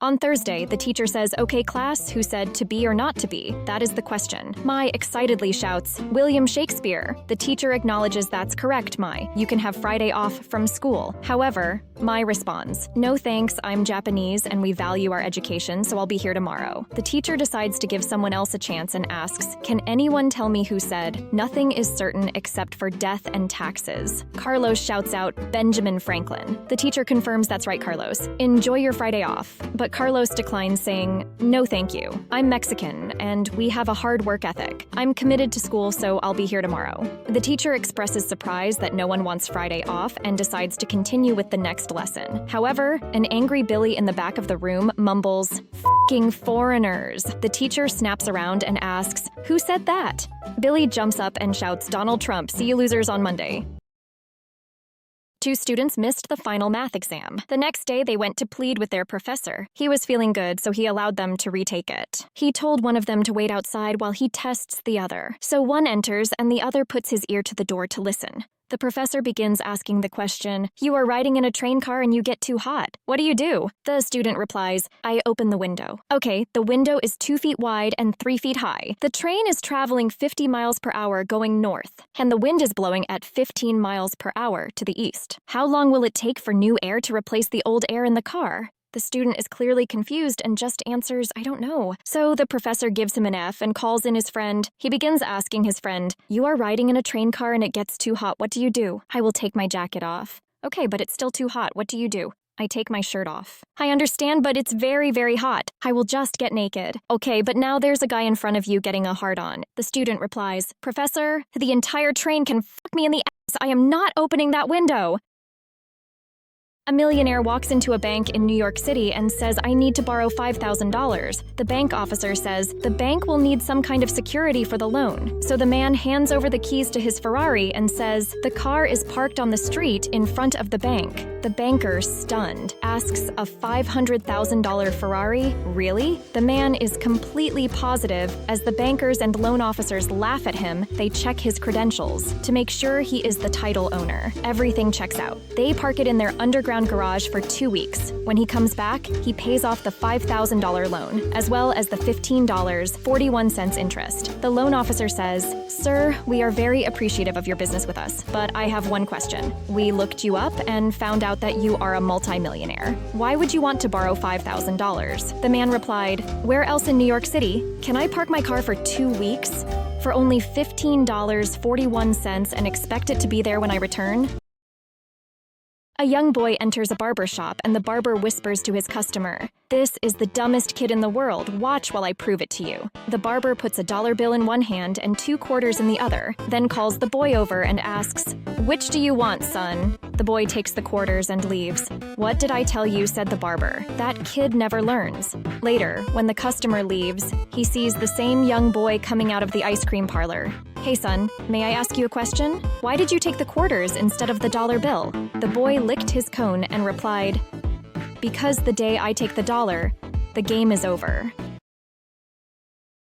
On Thursday, the teacher says, "Okay, class," who said to be or not to be. That is the question. Mai excitedly shouts, "William Shakespeare." The teacher acknowledges that's correct, Mai. You can have Friday off from school. However, Mai responds, "No thanks, I'm Japanese and we value our education, so I'll be here tomorrow." The teacher decides to give someone else a chance and asks, "Can anyone tell me who said, 'Nothing is certain except for death and taxes'?" Carlos shouts out, "Benjamin Franklin." The teacher confirms that's right, Carlos. Enjoy your Friday off. But Carlos declines, saying, "No thank you. I'm Mexican, and we have a hard work ethic. I'm committed to school, so I'll be here tomorrow." The teacher expresses surprise that no one wants Friday off and decides to continue with the next lesson. However, an angry Billy in the back of the room mumbles, "F***ing foreigners." The teacher snaps around and asks, "Who said that?" Billy jumps up and shouts, "Donald Trump, see you losers on Monday." Two students missed the final math exam. The next day, they went to plead with their professor. He was feeling good, so he allowed them to retake it. He told one of them to wait outside while he tests the other. So one enters and the other puts his ear to the door to listen. The professor begins asking the question, "You are riding in a train car and you get too hot. What do you do?" The student replies, "I open the window." "Okay, the window is 2 feet wide and 3 feet high. The train is traveling 50 miles per hour going north, and the wind is blowing at 15 miles per hour to the east. How long will it take for new air to replace the old air in the car?" The student is clearly confused and just answers, "I don't know." So the professor gives him an F and calls in his friend. He begins asking his friend, "You are riding in a train car and it gets too hot. What do you do?" "I will take my jacket off." "Okay, but it's still too hot. What do you do?" "I take my shirt off." "I understand, but it's very, very hot. I will just get naked." "Okay, but now there's a guy in front of you getting a hard-on." The student replies, "Professor, the entire train can fuck me in the ass. I am not opening that window." A millionaire walks into a bank in New York City and says, "I need to borrow $5,000. The bank officer says, "The bank will need some kind of security for the loan." So the man hands over the keys to his Ferrari and says, "The car is parked on the street in front of the bank." The banker, stunned, asks, "A $500,000 Ferrari? Really?" The man is completely positive. As the bankers and loan officers laugh at him, they check his credentials to make sure he is the title owner. Everything checks out. They park it in their underground garage for 2 weeks. When he comes back, he pays off the $5,000 loan, as well as the $15.41 interest. The loan officer says, "Sir, we are very appreciative of your business with us, but I have one question. We looked you up and found out that you are a multimillionaire. Why would you want to borrow $5,000? The man replied, "Where else in New York City? Can I park my car for 2 weeks for only $15.41 and expect it to be there when I return?" A young boy enters a barber shop and the barber whispers to his customer, "This is the dumbest kid in the world. Watch while I prove it to you." The barber puts a dollar bill in one hand and 2 quarters in the other, then calls the boy over and asks, "Which do you want, son?" The boy takes the quarters and leaves. "What did I tell you?" said the barber. "That kid never learns." Later, when the customer leaves, he sees the same young boy coming out of the ice cream parlor. "Hey son, may I ask you a question? Why did you take the quarters instead of the dollar bill?" The boy licked his cone and replied, "Because the day I take the dollar, the game is over."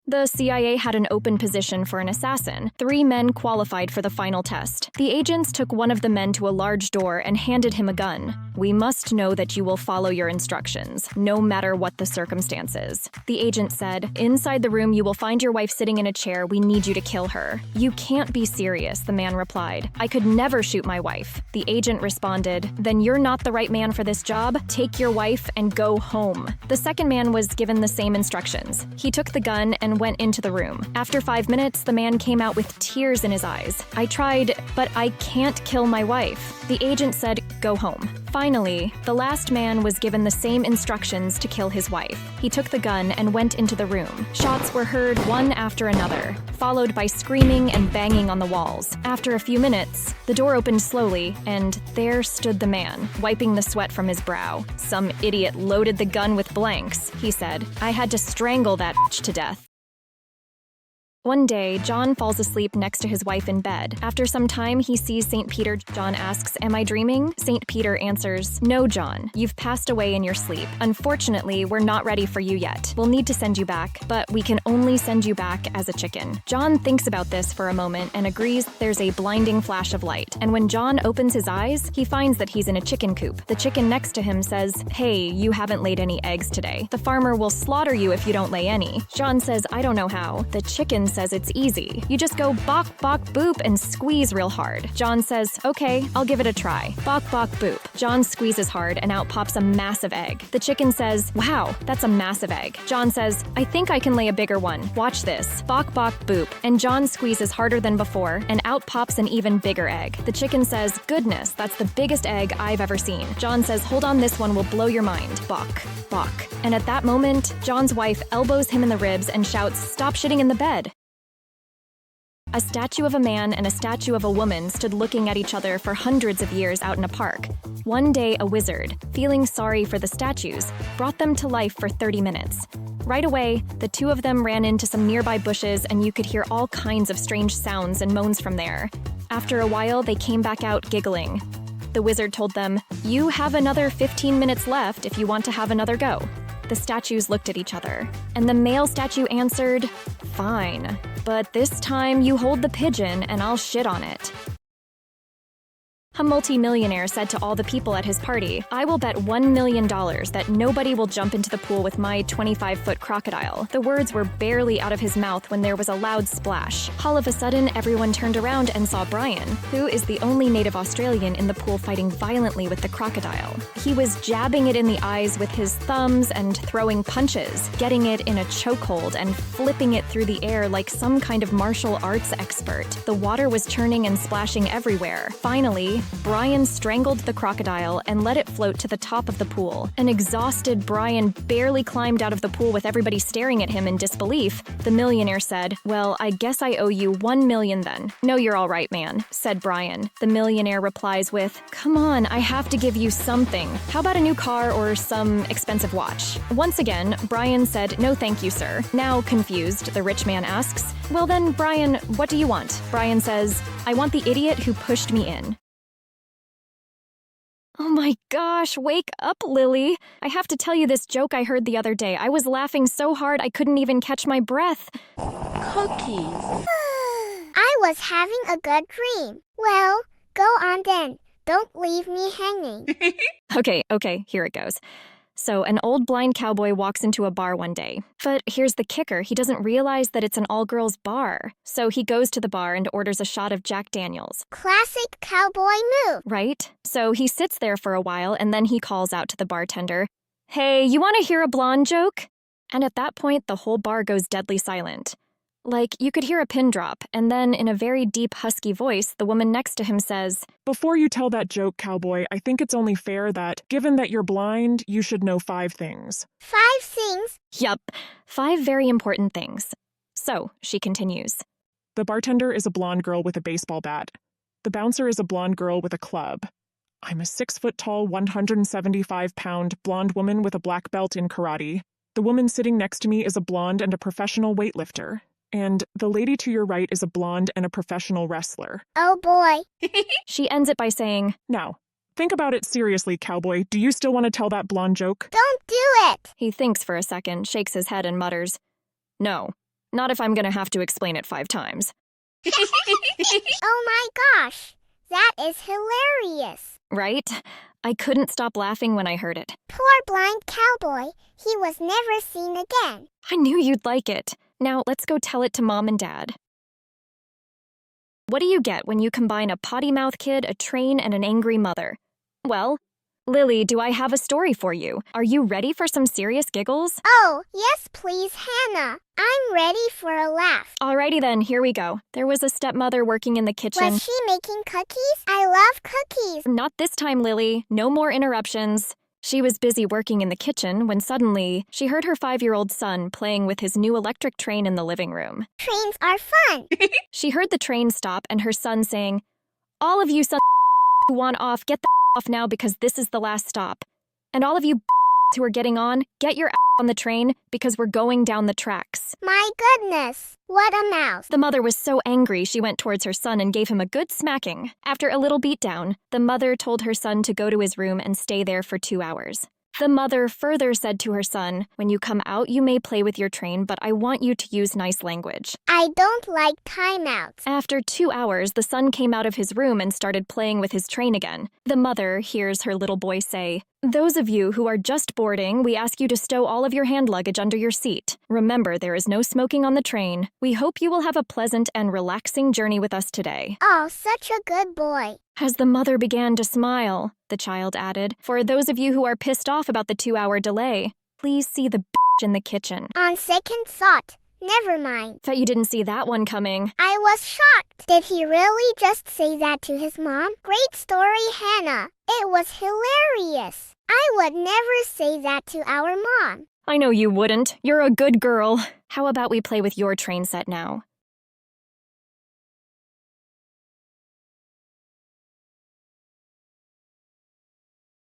The CIA had an open position for an assassin. 3 men qualified for the final test. The agents took one of the men to a large door and handed him a gun. "We must know that you will follow your instructions, no matter what the circumstances." The agent said, "Inside the room you will find your wife sitting in a chair. We need you to kill her." "You can't be serious," the man replied. "I could never shoot my wife." The agent responded, "Then you're not the right man for this job. Take your wife and go home." The second man was given the same instructions. He took the gun and went into the room. After 5 minutes, the man came out with tears in his eyes. "I tried, but I can't kill my wife." The agent said, "Go home." Finally, the last man was given the same instructions to kill his wife. He took the gun and went into the room. Shots were heard one after another, followed by screaming and banging on the walls. After a few minutes, the door opened slowly, and there stood the man, wiping the sweat from his brow. "Some idiot loaded the gun with blanks," he said. "I had to strangle that bitch to death." One day, John falls asleep next to his wife in bed. After some time, he sees St. Peter. John asks, "Am I dreaming?" St. Peter answers, "No, John. You've passed away in your sleep. Unfortunately, we're not ready for you yet. We'll need to send you back, but we can only send you back as a chicken." John thinks about this for a moment and agrees. There's a blinding flash of light, and when John opens his eyes, he finds that he's in a chicken coop. The chicken next to him says, "Hey, you haven't laid any eggs today. The farmer will slaughter you if you don't lay any." John says, "I don't know how." The chicken says it's easy. You just go bok, bok, boop and squeeze real hard. John says, "Okay, I'll give it a try." Bok, bok, boop. John squeezes hard and out pops a massive egg. The chicken says, "Wow, that's a massive egg." John says, "I think I can lay a bigger one. Watch this." Bok, bok, boop. And John squeezes harder than before and out pops an even bigger egg. The chicken says, "Goodness, that's the biggest egg I've ever seen." John says, "Hold on, this one will blow your mind." Bok, bok. And at that moment, John's wife elbows him in the ribs and shouts, "Stop shitting in the bed." A statue of a man and a statue of a woman stood looking at each other for hundreds of years out in a park. One day, a wizard, feeling sorry for the statues, brought them to life for 30 minutes. Right away, the two of them ran into some nearby bushes and you could hear all kinds of strange sounds and moans from there. After a while, they came back out giggling. The wizard told them, "You have another 15 minutes left if you want to have another go." The statues looked at each other, and the male statue answered, "Fine, but this time you hold the pigeon and I'll shit on it." A multi-millionaire said to all the people at his party, "I will bet $1 million that nobody will jump into the pool with my 25-foot crocodile." The words were barely out of his mouth when there was a loud splash. All of a sudden, everyone turned around and saw Brian, who is the only native Australian in the pool fighting violently with the crocodile. He was jabbing it in the eyes with his thumbs and throwing punches, getting it in a chokehold and flipping it through the air like some kind of martial arts expert. The water was churning and splashing everywhere. Finally, Brian strangled the crocodile and let it float to the top of the pool. An exhausted Brian barely climbed out of the pool with everybody staring at him in disbelief. The millionaire said, "Well, I guess I owe you $1 million then." "No, you're all right, man," said Brian. The millionaire replies with, "Come on, I have to give you something. How about a new car or some expensive watch?" Once again, Brian said, "No thank you, sir." Now confused, the rich man asks, "Well then, Brian, what do you want?" Brian says, "I want the idiot who pushed me in." Oh my gosh, wake up, Lily. I have to tell you this joke I heard the other day. I was laughing so hard I couldn't even catch my breath. Cookies. I was having a good dream. Well, go on then. Don't leave me hanging. Okay, here it goes. So, an old blind cowboy walks into a bar one day. But here's the kicker, he doesn't realize that it's an all-girls bar. So he goes to the bar and orders a shot of Jack Daniels. Classic cowboy move. Right? So he sits there for a while and then he calls out to the bartender, "Hey, you want to hear a blonde joke?" And at that point, the whole bar goes deadly silent. Like, you could hear a pin drop, and then in a very deep, husky voice, the woman next to him says, "Before you tell that joke, cowboy, I think it's only fair that, given that you're blind, you should know 5 things. 5 things? Yup, 5 very important things. So, she continues. The bartender is a blonde girl with a baseball bat. The bouncer is a blonde girl with a club. I'm a 6-foot-tall, 175-pound blonde woman with a black belt in karate. The woman sitting next to me is a blonde and a professional weightlifter. And the lady to your right is a blonde and a professional wrestler." Oh boy. She ends it by saying, Now, think about it seriously, cowboy. Do you still want to tell that blonde joke? Don't do it. He thinks for a second, shakes his head and mutters, "No, not if I'm gonna have to explain it 5 times. Oh my gosh. That is hilarious. Right? I couldn't stop laughing when I heard it. Poor blind cowboy. He was never seen again. I knew you'd like it. Now, let's go tell it to Mom and Dad. What do you get when you combine a potty-mouth kid, a train, and an angry mother? Well, Lily, do I have a story for you? Are you ready for some serious giggles? Oh, yes please, Hannah. I'm ready for a laugh. Alrighty then, here we go. There was a stepmother working in the kitchen. Was she making cookies? I love cookies. Not this time, Lily. No more interruptions. She was busy working in the kitchen when suddenly she heard her 5-year-old son playing with his new electric train in the living room. Trains are fun. She heard the train stop and her son saying, "All of you sons who want off, get the off now because this is the last stop. And all of you who are getting on, get your on the train because we're going down the tracks. My goodness, what a mouse. The mother was so angry she went towards her son and gave him a good smacking. After a little beatdown, the mother told her son to go to his room and stay there for 2 hours. The mother further said to her son, when you come out, you may play with your train, but I want you to use nice language. I don't like timeouts. After 2 hours, the son came out of his room and started playing with his train again. The mother hears her little boy say, those of you who are just boarding, we ask you to stow all of your hand luggage under your seat. Remember, there is no smoking on the train. We hope you will have a pleasant and relaxing journey with us today. Oh, such a good boy. As the mother began to smile, the child added, for those of you who are pissed off about the 2-hour delay, please see the bitch in the kitchen. On second thought, never mind. Bet you didn't see that one coming. I was shocked. Did he really just say that to his mom? Great story, Hannah. It was hilarious. I would never say that to our mom. I know you wouldn't. You're a good girl. How about we play with your train set now?